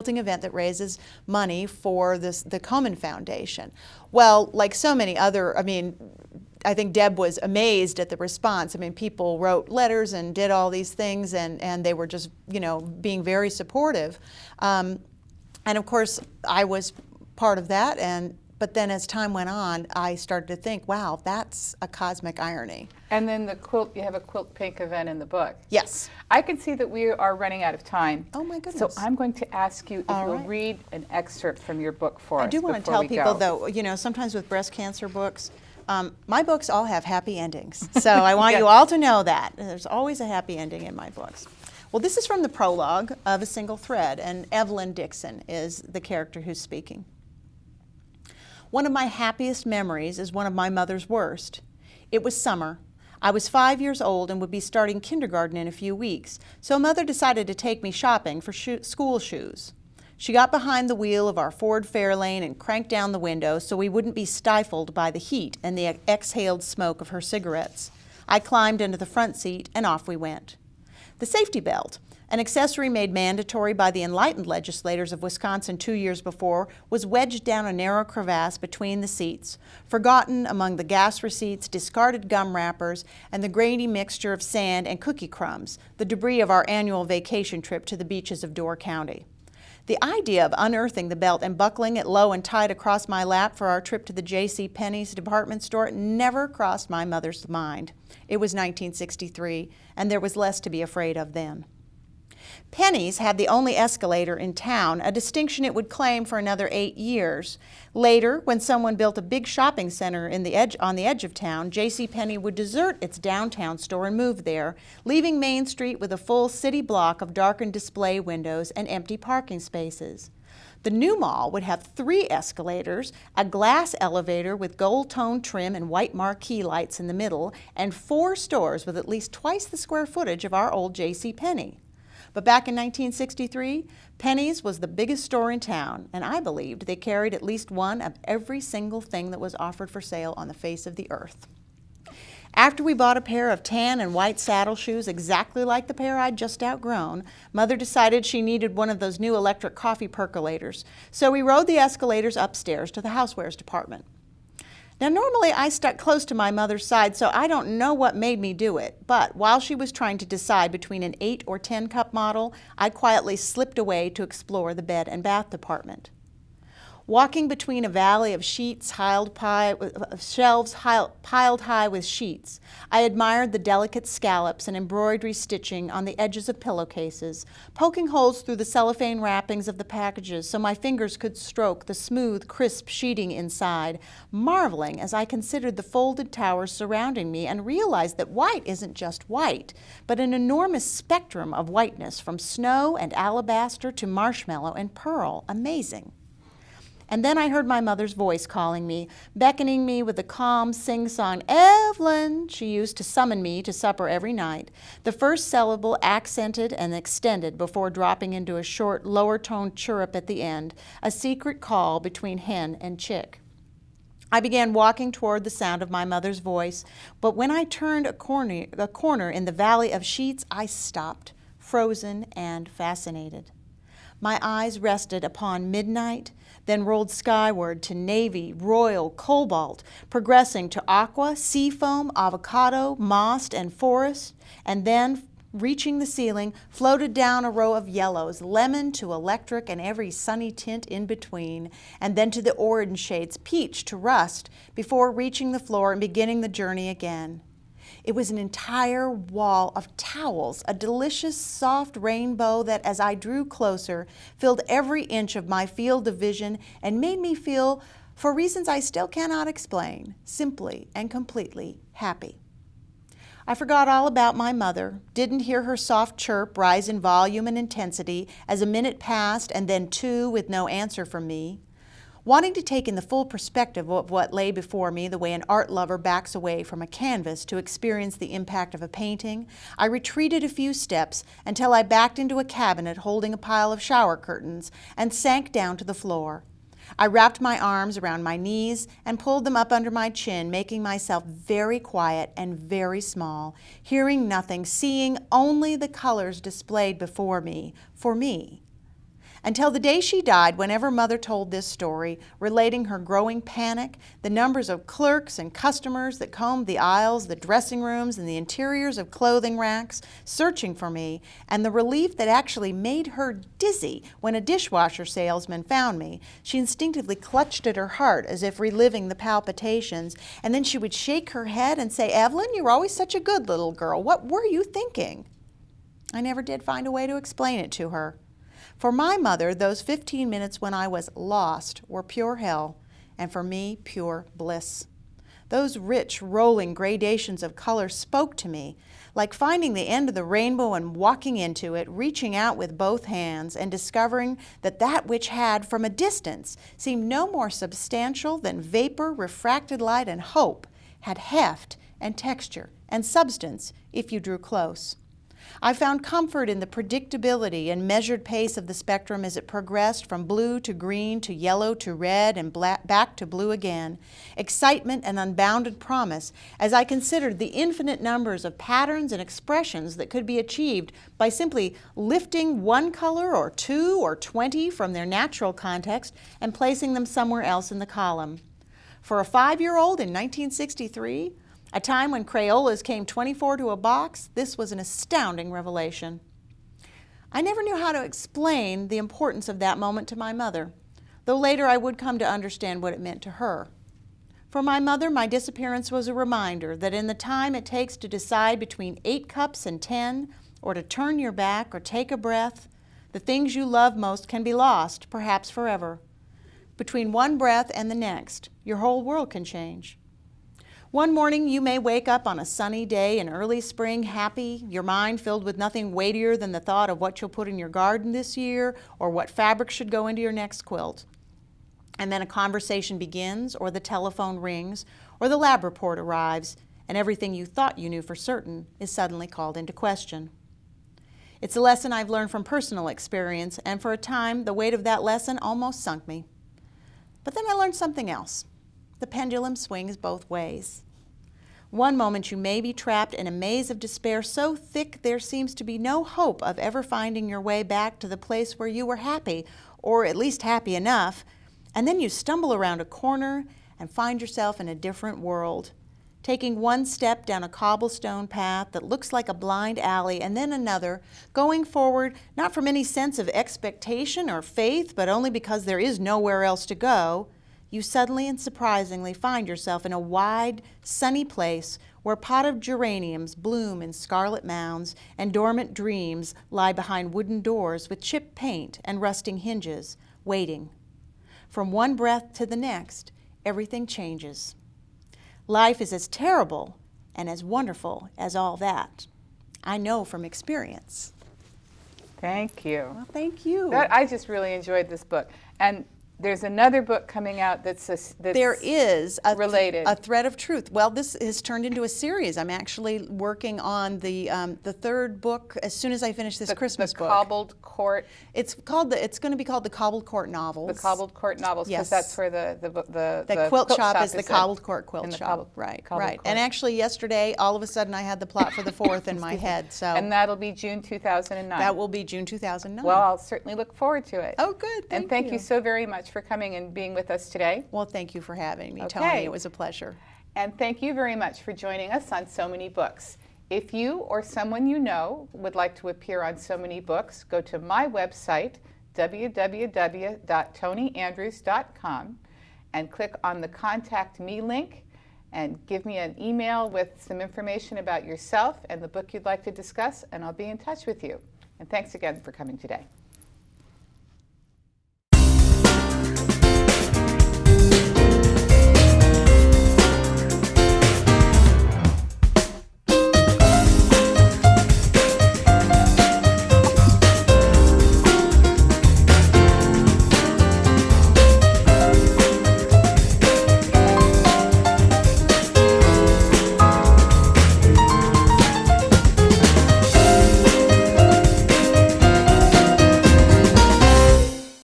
event that raises money for the Komen Foundation. Well, like so many other, I think Deb was amazed at the response. People wrote letters and did all these things, and they were just, being very supportive. And of course, I was part of that, but then as time went on, I started to think, wow, that's a cosmic irony. And then the quilt, you have a quilt pink event in the book. Yes. I can see that we are running out of time. Oh my goodness. So I'm going to ask you if you'll read an excerpt from your book for us. I do want to tell people though, sometimes with breast cancer books, my books all have happy endings. So I want you all to know that. There's always a happy ending in my books. Well, this is from the prologue of A Single Thread, and Evelyn Dixon is the character who's speaking. One of my happiest memories is one of my mother's worst. It was summer. I was 5 years old and would be starting kindergarten in a few weeks, so Mother decided to take me shopping for school shoes. She got behind the wheel of our Ford Fairlane and cranked down the window so we wouldn't be stifled by the heat and the exhaled smoke of her cigarettes. I climbed into the front seat and off we went. The safety belt, an accessory made mandatory by the enlightened legislators of Wisconsin 2 years before, was wedged down a narrow crevasse between the seats, forgotten among the gas receipts, discarded gum wrappers, and the grainy mixture of sand and cookie crumbs, the debris of our annual vacation trip to the beaches of Door County. The idea of unearthing the belt and buckling it low and tight across my lap for our trip to the J.C. Penney's department store never crossed my mother's mind. It was 1963, and there was less to be afraid of then. Penney's had the only escalator in town, a distinction it would claim for another 8 years. Later, when someone built a big shopping center on the edge of town, J.C. Penney would desert its downtown store and move there, leaving Main Street with a full city block of darkened display windows and empty parking spaces. The new mall would have 3 escalators, a glass elevator with gold-toned trim and white marquee lights in the middle, and 4 stores with at least twice the square footage of our old J.C. Penney. But back in 1963, Penney's was the biggest store in town, and I believed they carried at least one of every single thing that was offered for sale on the face of the earth. After we bought a pair of tan and white saddle shoes exactly like the pair I'd just outgrown, Mother decided she needed one of those new electric coffee percolators, so we rode the escalators upstairs to the housewares department. Now, normally I stuck close to my mother's side, so I don't know what made me do it, but while she was trying to decide between an 8 or 10 cup model, I quietly slipped away to explore the bed and bath department. Walking between a valley of shelves piled high with sheets, I admired the delicate scallops and embroidery stitching on the edges of pillowcases, poking holes through the cellophane wrappings of the packages so my fingers could stroke the smooth, crisp sheeting inside, marveling as I considered the folded towers surrounding me and realized that white isn't just white, but an enormous spectrum of whiteness from snow and alabaster to marshmallow and pearl. Amazing. And then I heard my mother's voice calling me, beckoning me with the calm, sing-song "Evelyn" she used to summon me to supper every night, the first syllable accented and extended before dropping into a short, lower-toned chirrup at the end, a secret call between hen and chick. I began walking toward the sound of my mother's voice, but when I turned a corner in the valley of sheets, I stopped, frozen and fascinated. My eyes rested upon midnight, then rolled skyward to navy, royal, cobalt, progressing to aqua, seafoam, avocado, moss, and forest, and then, reaching the ceiling, floated down a row of yellows, lemon to electric and every sunny tint in between, and then to the orange shades, peach to rust, before reaching the floor and beginning the journey again. It was an entire wall of towels, a delicious, soft rainbow that, as I drew closer, filled every inch of my field of vision and made me feel, for reasons I still cannot explain, simply and completely happy. I forgot all about my mother, didn't hear her soft chirp rise in volume and intensity as a minute passed and then 2 with no answer from me. Wanting to take in the full perspective of what lay before me the way an art lover backs away from a canvas to experience the impact of a painting, I retreated a few steps until I backed into a cabinet holding a pile of shower curtains and sank down to the floor. I wrapped my arms around my knees and pulled them up under my chin, making myself very quiet and very small, hearing nothing, seeing only the colors displayed before me, for me. Until the day she died, whenever Mother told this story, relating her growing panic, the numbers of clerks and customers that combed the aisles, the dressing rooms, and the interiors of clothing racks, searching for me, and the relief that actually made her dizzy when a dishwasher salesman found me, she instinctively clutched at her heart as if reliving the palpitations, and then she would shake her head and say, "Evelyn, you're always such a good little girl. What were you thinking?" I never did find a way to explain it to her. For my mother, those 15 minutes when I was lost were pure hell, and for me, pure bliss. Those rich, rolling gradations of color spoke to me, like finding the end of the rainbow and walking into it, reaching out with both hands and discovering that that which had, from a distance, seemed no more substantial than vapor, refracted light, and hope, had heft and texture and substance if you drew close. I found comfort in the predictability and measured pace of the spectrum as it progressed from blue to green to yellow to red and back to blue again, excitement and unbounded promise as I considered the infinite numbers of patterns and expressions that could be achieved by simply lifting one color or 2 or 20 from their natural context and placing them somewhere else in the column. For a 5-year-old in 1963, a time when Crayolas came 24 to a box, this was an astounding revelation. I never knew how to explain the importance of that moment to my mother, though later I would come to understand what it meant to her. For my mother, my disappearance was a reminder that in the time it takes to decide between 8 cups and 10, or to turn your back or take a breath, the things you love most can be lost, perhaps forever. Between one breath and the next, your whole world can change. One morning you may wake up on a sunny day in early spring happy, your mind filled with nothing weightier than the thought of what you'll put in your garden this year or what fabric should go into your next quilt. And then a conversation begins, or the telephone rings, or the lab report arrives, and everything you thought you knew for certain is suddenly called into question. It's a lesson I've learned from personal experience, and for a time the weight of that lesson almost sunk me. But then I learned something else. The pendulum swings both ways. One moment you may be trapped in a maze of despair so thick there seems to be no hope of ever finding your way back to the place where you were happy, or at least happy enough, and then you stumble around a corner and find yourself in a different world, taking one step down a cobblestone path that looks like a blind alley and then another, going forward not from any sense of expectation or faith, but only because there is nowhere else to go. You suddenly and surprisingly find yourself in a wide, sunny place where potted geraniums bloom in scarlet mounds and dormant dreams lie behind wooden doors with chipped paint and rusting hinges, waiting. From one breath to the next, everything changes. Life is as terrible and as wonderful as all that. I know from experience. Thank you. Well, thank you. I just really enjoyed this book. And there's another book coming out that's there is related. A thread of truth. Well, this has turned into a series. I'm actually working on the third book as soon as I finish this Christmas book. The Cobbled Court. It's going to be called the Cobbled Court Novels. The Cobbled Court Novels, because Yes. that's where the quilt shop is the in. Cobbled Court Quilt Shop. Right. Court. And actually yesterday, all of a sudden, I had the plot for the fourth in my head. So And that'll be June 2009. that will be June 2009. Well, I'll certainly look forward to it. Oh, good. And thank you so very much for coming and being with us today. Well, thank you for having me, Okay. Toni. It was a pleasure. And thank you very much for joining us on So Many Books. If you or someone you know would like to appear on So Many Books, go to my website, www.toniandrews.com, and click on the Contact Me link and give me an email with some information about yourself and the book you'd like to discuss, and I'll be in touch with you. And thanks again for coming today.